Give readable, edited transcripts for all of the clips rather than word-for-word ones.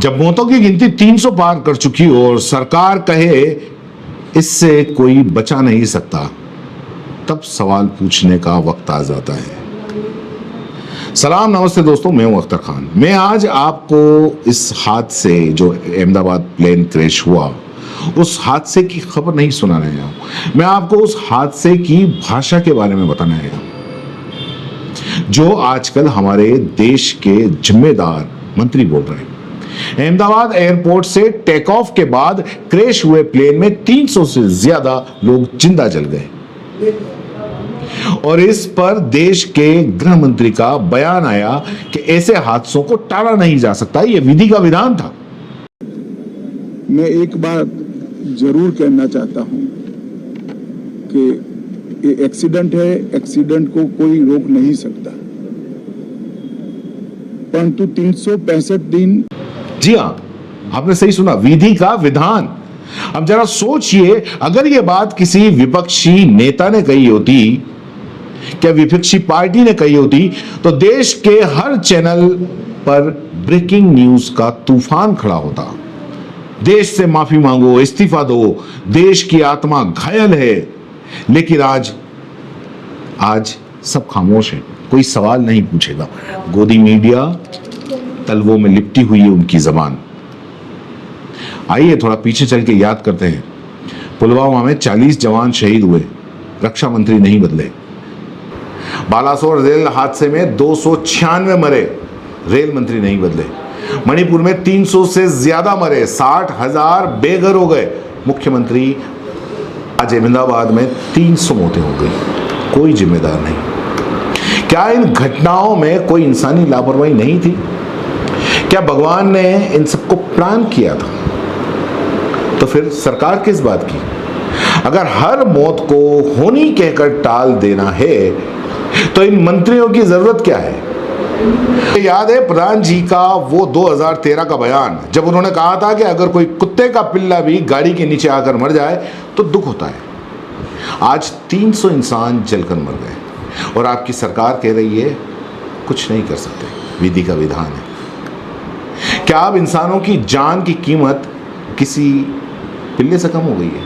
जब मौतों की गिनती 300 पार कर चुकी हो और सरकार कहे इससे कोई बचा नहीं सकता, तब सवाल पूछने का वक्त आ जाता है। सलाम नमस्ते दोस्तों, मैं हूं अख्तर खान। मैं आज आपको इस हादसे जो अहमदाबाद प्लेन क्रैश हुआ, उस हादसे की खबर नहीं सुनाने आया हूं। मैं आपको उस हादसे की भाषा के बारे में बताने आया हूं जो आजकल हमारे देश के जिम्मेदार मंत्री बोल रहे हैं। अहमदाबाद एयरपोर्ट से टेक ऑफ के बाद क्रैश हुए प्लेन में 300 से ज्यादा लोग जिंदा जल गए और इस पर देश के गृह मंत्री का बयान आया कि ऐसे हादसों को टाला नहीं जा सकता, यह विधि का विधान था। मैं एक बात जरूर कहना चाहता हूं कि ये एक्सीडेंट है, एक्सीडेंट को कोई रोक नहीं सकता, परंतु 365 दिन। जी हां, आपने सही सुना, विधि का विधान। अब जरा सोचिए, अगर यह बात किसी विपक्षी नेता ने कही होती, क्या विपक्षी पार्टी ने कही होती, तो देश के हर चैनल पर ब्रेकिंग न्यूज का तूफान खड़ा होता। देश से माफी मांगो, इस्तीफा दो, देश की आत्मा घायल है। लेकिन आज सब खामोश है, कोई सवाल नहीं पूछेगा। गोदी मीडिया तलवों में लिपटी हुई है उनकी जबान। आइए थोड़ा पीछे चल के याद करते हैं। पुलवामा में 40 जवान शहीद हुए, रक्षा मंत्री नहीं बदले। बालासोर रेल हादसे में 296 मरे, रेल मंत्री नहीं बदले। मणिपुर में 300 से ज्यादा मरे, 60,000 बेघर हो गए, मुख्यमंत्री। आज अहमदाबाद में 300 मौतें हो गई, कोई जिम्मेदार नहीं। क्या इन घटनाओं में कोई इंसानी लापरवाही नहीं थी? क्या भगवान ने इन सबको प्लान किया था? तो फिर सरकार किस बात की? अगर हर मौत को होनी कहकर टाल देना है, तो इन मंत्रियों की जरूरत क्या है? याद है प्रधान जी का वो 2013 का बयान, जब उन्होंने कहा था कि अगर कोई कुत्ते का पिल्ला भी गाड़ी के नीचे आकर मर जाए तो दुख होता है। आज 300 इंसान जलकर मर गए और आपकी सरकार कह रही है कुछ नहीं कर सकते, विधि का विधान है। क्या अब इंसानों की जान की कीमत किसी पिल्ले से कम हो गई है?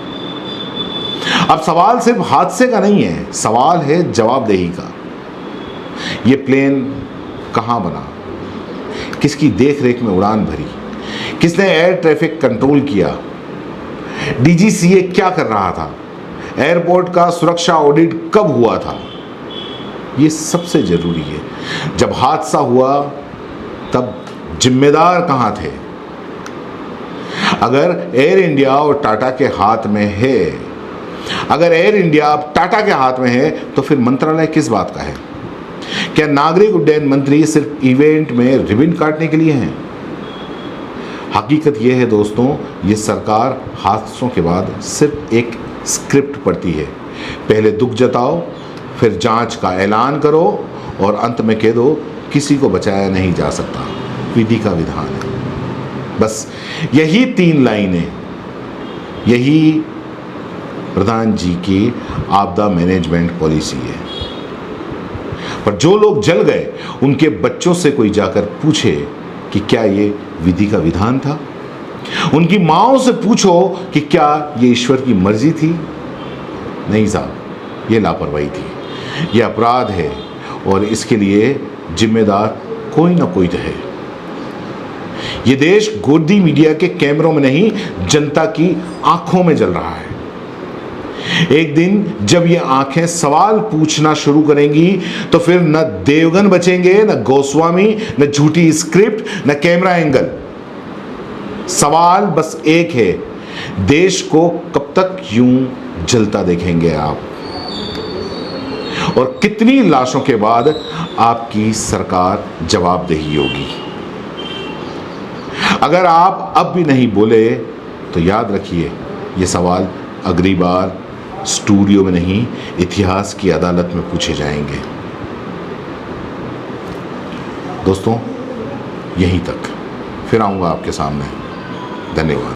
अब सवाल सिर्फ हादसे का नहीं है, सवाल है जवाबदेही का। यह प्लेन कहां बना, किसकी देखरेख में उड़ान भरी, किसने एयर ट्रैफिक कंट्रोल किया, डीजीसीए क्या कर रहा था, एयरपोर्ट का सुरक्षा ऑडिट कब हुआ था? यह सबसे जरूरी है। जब हादसा हुआ तब जिम्मेदार कहां थे? अगर एयर इंडिया और टाटा के हाथ में है, अगर एयर इंडिया अब टाटा के हाथ में है, तो फिर मंत्रालय किस बात का है? क्या नागरिक उड्डयन मंत्री सिर्फ इवेंट में रिबन काटने के लिए हैं? हकीकत यह है दोस्तों, यह सरकार हादसों के बाद सिर्फ एक स्क्रिप्ट पढ़ती है। पहले दुख जताओ, फिर जांच का ऐलान करो और अंत में कह दो किसी को बचाया नहीं जा सकता, विधि का विधान है। बस यही 3 लाइनें, यही प्रधान जी की आपदा मैनेजमेंट पॉलिसी है। पर जो लोग जल गए, उनके बच्चों से कोई जाकर पूछे कि क्या ये विधि का विधान था? उनकी माओं से पूछो कि क्या ये ईश्वर की मर्जी थी? नहीं साहब, ये लापरवाही थी, ये अपराध है और इसके लिए जिम्मेदार कोई ना कोई तो है। ये देश गोदी मीडिया के कैमरों में नहीं, जनता की आंखों में जल रहा है। एक दिन जब ये आंखें सवाल पूछना शुरू करेंगी, तो फिर न देवगन बचेंगे, न गोस्वामी, न झूठी स्क्रिप्ट, न कैमरा एंगल। सवाल बस एक है, देश को कब तक यूं जलता देखेंगे आप? और कितनी लाशों के बाद आपकी सरकार जवाबदेही होगी? अगर आप अब भी नहीं बोले, तो याद रखिए, ये सवाल अगली बार स्टूडियो में नहीं, इतिहास की अदालत में पूछे जाएंगे। दोस्तों, यहीं तक, फिर आऊंगा आपके सामने। धन्यवाद।